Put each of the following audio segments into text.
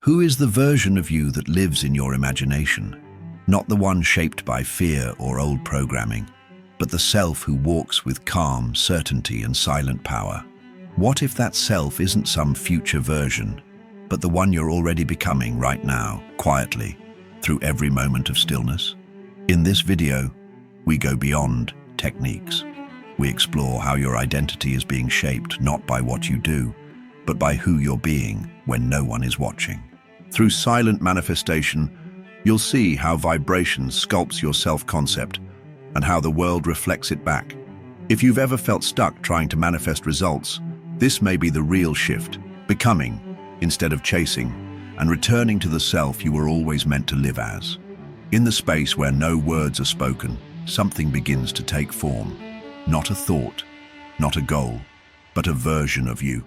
Who is the version of you that lives in your imagination? Not the one shaped by fear or old programming, but the self who walks with calm, certainty, and silent power. What if that self isn't some future version, but the one you're already becoming right now, quietly, through every moment of stillness? In this video, we go beyond techniques. We explore how your identity is being shaped not by what you do, but by who you're being when no one is watching. Through silent manifestation, you'll see how vibration sculpts your self-concept and how the world reflects it back. If you've ever felt stuck trying to manifest results, this may be the real shift, becoming instead of chasing, and returning to the self you were always meant to live as. In the space where no words are spoken, something begins to take form. Not a thought, not a goal, but a version of you,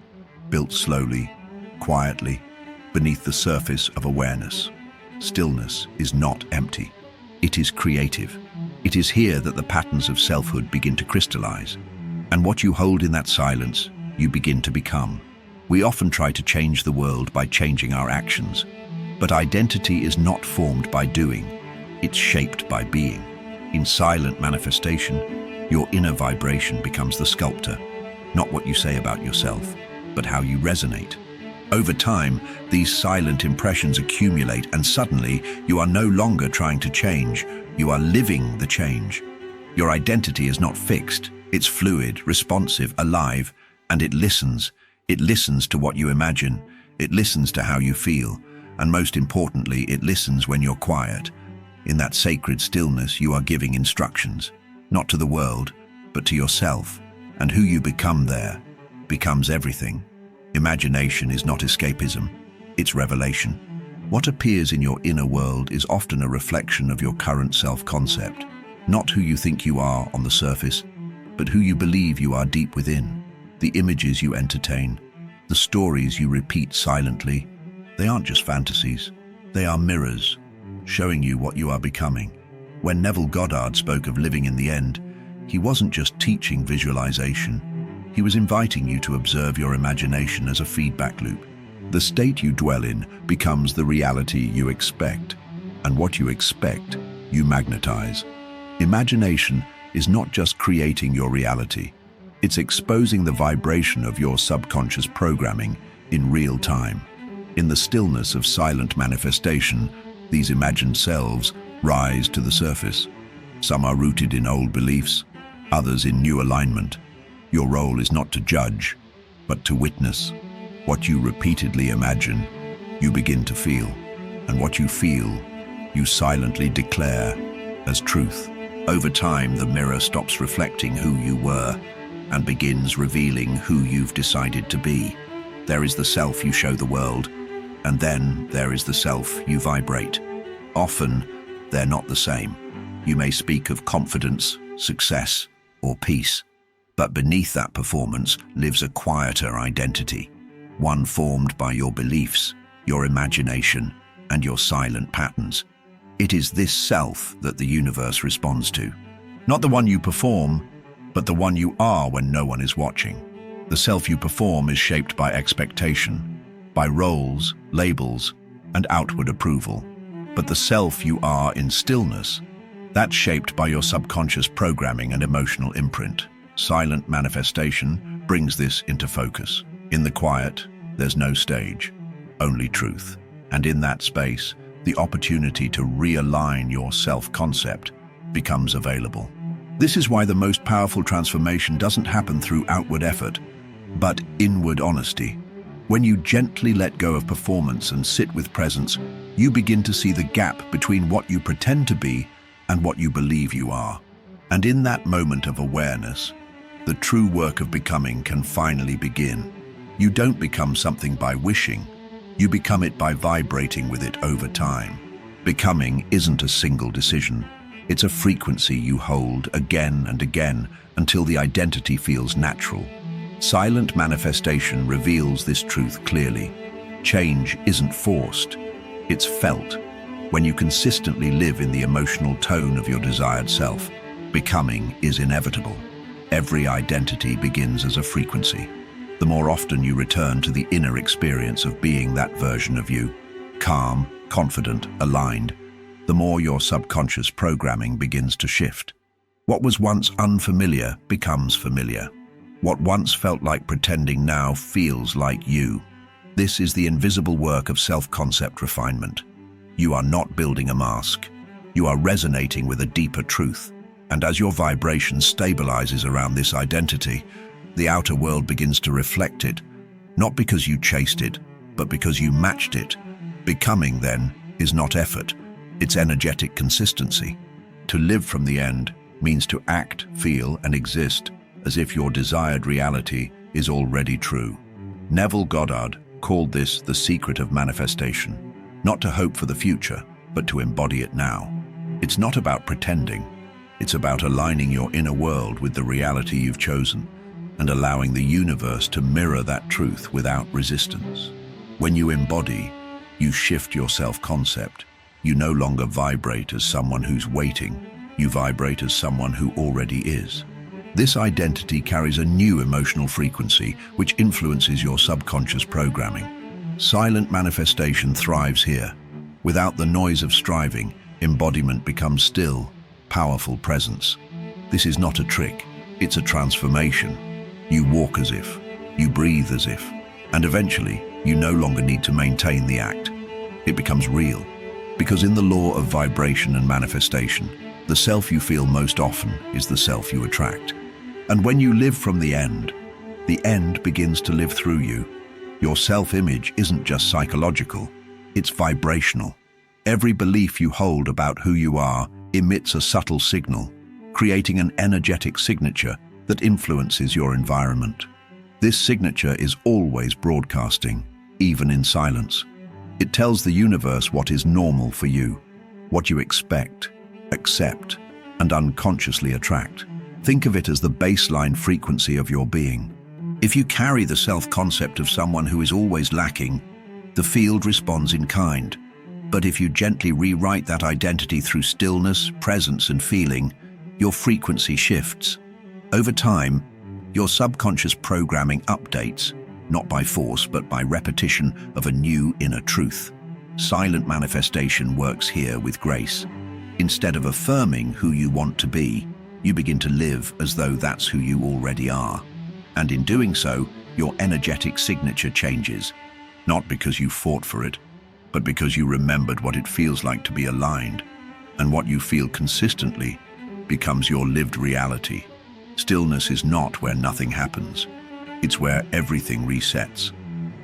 built slowly, quietly, beneath the surface of awareness. Stillness is not empty. It is creative. It is here that the patterns of selfhood begin to crystallize. And what you hold in that silence, you begin to become. We often try to change the world by changing our actions, but identity is not formed by doing. It's shaped by being. In silent manifestation, your inner vibration becomes the sculptor, not what you say about yourself, but how you resonate. Over time, these silent impressions accumulate, and suddenly you are no longer trying to change, you are living the change. Your identity is not fixed, it's fluid, responsive, alive, and it listens. It listens to what you imagine, it listens to how you feel, and most importantly, it listens when you're quiet. In that sacred stillness, you are giving instructions, not to the world, but to yourself, and who you become there becomes everything. Imagination is not escapism, it's revelation. What appears in your inner world is often a reflection of your current self-concept, not who you think you are on the surface, but who you believe you are deep within. The images you entertain, the stories you repeat silently, they aren't just fantasies, they are mirrors, showing you what you are becoming. When Neville Goddard spoke of living in the end, he wasn't just teaching visualization, he was inviting you to observe your imagination as a feedback loop. The state you dwell in becomes the reality you expect, and what you expect, you magnetize. Imagination is not just creating your reality, it's exposing the vibration of your subconscious programming in real time. In the stillness of silent manifestation, these imagined selves rise to the surface. Some are rooted in old beliefs, others in new alignment. Your role is not to judge, but to witness. What you repeatedly imagine, you begin to feel. And what you feel, you silently declare as truth. Over time, the mirror stops reflecting who you were and begins revealing who you've decided to be. There is the self you show the world, and then there is the self you vibrate. Often, they're not the same. You may speak of confidence, success, or peace, but beneath that performance lives a quieter identity, one formed by your beliefs, your imagination, and your silent patterns. It is this self that the universe responds to. Not the one you perform, but the one you are when no one is watching. The self you perform is shaped by expectation, by roles, labels, and outward approval. But the self you are in stillness, that's shaped by your subconscious programming and emotional imprint. Silent manifestation brings this into focus. In the quiet, there's no stage, only truth. And in that space, the opportunity to realign your self-concept becomes available. This is why the most powerful transformation doesn't happen through outward effort, but inward honesty. When you gently let go of performance and sit with presence, you begin to see the gap between what you pretend to be and what you believe you are. And in that moment of awareness, the true work of becoming can finally begin. You don't become something by wishing, you become it by vibrating with it over time. Becoming isn't a single decision. It's a frequency you hold again and again until the identity feels natural. Silent manifestation reveals this truth clearly. Change isn't forced, it's felt. When you consistently live in the emotional tone of your desired self, becoming is inevitable. Every identity begins as a frequency. The more often you return to the inner experience of being that version of you, calm, confident, aligned, the more your subconscious programming begins to shift. What was once unfamiliar becomes familiar. What once felt like pretending now feels like you. This is the invisible work of self-concept refinement. You are not building a mask. You are resonating with a deeper truth. And as your vibration stabilizes around this identity, the outer world begins to reflect it, not because you chased it, but because you matched it. Becoming, then, is not effort. It's energetic consistency. To live from the end means to act, feel, and exist as if your desired reality is already true. Neville Goddard called this the secret of manifestation, not to hope for the future, but to embody it now. It's not about pretending. It's about aligning your inner world with the reality you've chosen and allowing the universe to mirror that truth without resistance. When you embody, you shift your self-concept. You no longer vibrate as someone who's waiting. You vibrate as someone who already is. This identity carries a new emotional frequency which influences your subconscious programming. Silent manifestation thrives here. Without the noise of striving, embodiment becomes still, powerful presence. This is not a trick, it's a transformation. You walk as if, you breathe as if, and eventually you no longer need to maintain the act. It becomes real, because in the law of vibration and manifestation, the self you feel most often is the self you attract. And when you live from the end begins to live through you. Your self-image isn't just psychological, it's vibrational. Every belief you hold about who you are emits a subtle signal, creating an energetic signature that influences your environment. This signature is always broadcasting, even in silence. It tells the universe what is normal for you, what you expect, accept, and unconsciously attract. Think of it as the baseline frequency of your being. If you carry the self-concept of someone who is always lacking, the field responds in kind. But if you gently rewrite that identity through stillness, presence, and feeling, your frequency shifts. Over time, your subconscious programming updates, not by force but by repetition of a new inner truth. Silent manifestation works here with grace. Instead of affirming who you want to be, you begin to live as though that's who you already are. And in doing so, your energetic signature changes, not because you fought for it, but because you remembered what it feels like to be aligned, and what you feel consistently becomes your lived reality. Stillness is not where nothing happens. It's where everything resets.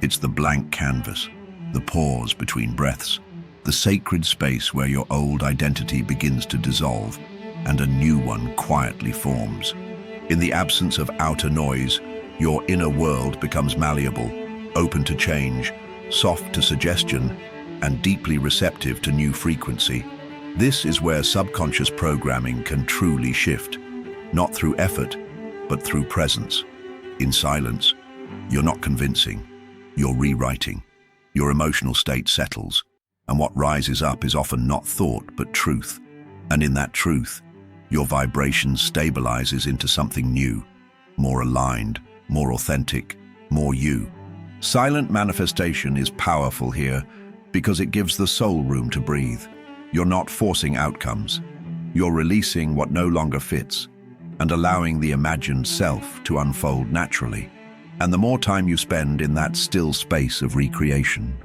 It's the blank canvas, the pause between breaths, the sacred space where your old identity begins to dissolve and a new one quietly forms. In the absence of outer noise, your inner world becomes malleable, open to change, soft to suggestion, and deeply receptive to new frequency. This is where subconscious programming can truly shift, not through effort, but through presence. In silence, you're not convincing, you're rewriting. Your emotional state settles, and what rises up is often not thought, but truth. And in that truth, your vibration stabilizes into something new, more aligned, more authentic, more you. Silent manifestation is powerful here because it gives the soul room to breathe. You're not forcing outcomes. You're releasing what no longer fits and allowing the imagined self to unfold naturally. And the more time you spend in that still space of recreation,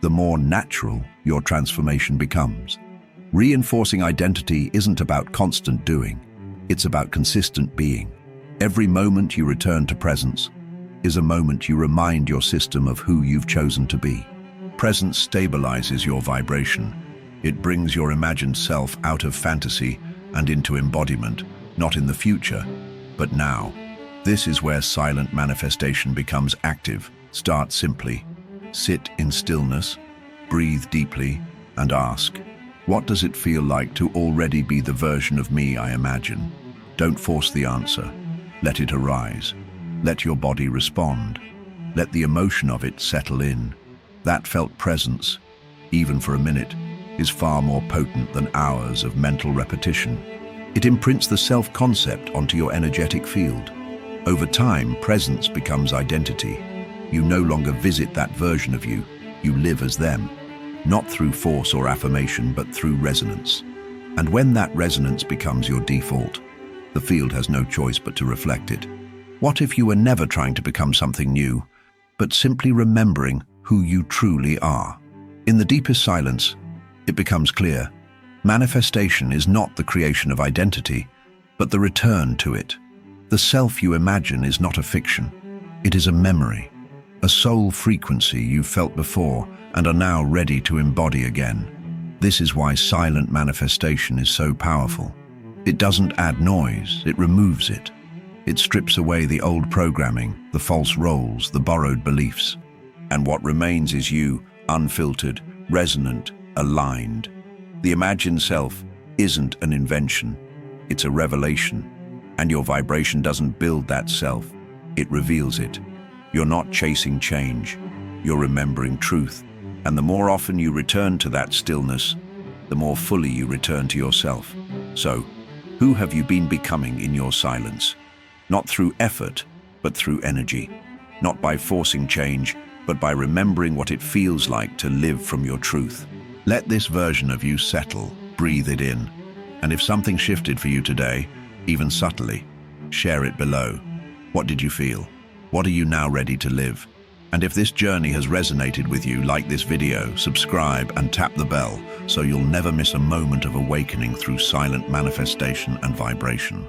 the more natural your transformation becomes. Reinforcing identity isn't about constant doing, it's about consistent being. Every moment you return to presence is a moment you remind your system of who you've chosen to be. Presence stabilizes your vibration. It brings your imagined self out of fantasy and into embodiment, not in the future, but now. This is where silent manifestation becomes active. Start simply. Sit in stillness, breathe deeply, and ask, what does it feel like to already be the version of me I imagine? Don't force the answer. Let it arise. Let your body respond. Let the emotion of it settle in. That felt presence, even for a minute, is far more potent than hours of mental repetition. It imprints the self-concept onto your energetic field. Over time, presence becomes identity. You no longer visit that version of you, you live as them. not through force or affirmation, but through resonance. And when that resonance becomes your default, the field has no choice but to reflect it. What if you were never trying to become something new, but simply remembering who you truly are? In the deepest silence, it becomes clear. Manifestation is not the creation of identity, but the return to it. The self you imagine is not a fiction. It is a memory, a soul frequency you felt before and are now ready to embody again. This is why silent manifestation is so powerful. It doesn't add noise, it removes it. It strips away the old programming, the false roles, the borrowed beliefs. And what remains is you, unfiltered, resonant, aligned. The imagined self isn't an invention, it's a revelation. And your vibration doesn't build that self, it reveals it. You're not chasing change, you're remembering truth. And the more often you return to that stillness, the more fully you return to yourself. So, who have you been becoming in your silence? Not through effort, but through energy. Not by forcing change, but by remembering what it feels like to live from your truth. Let this version of you settle, breathe it in. And if something shifted for you today, even subtly, share it below. What did you feel? What are you now ready to live? And if this journey has resonated with you, like this video, subscribe and tap the bell so you'll never miss a moment of awakening through silent manifestation and vibration.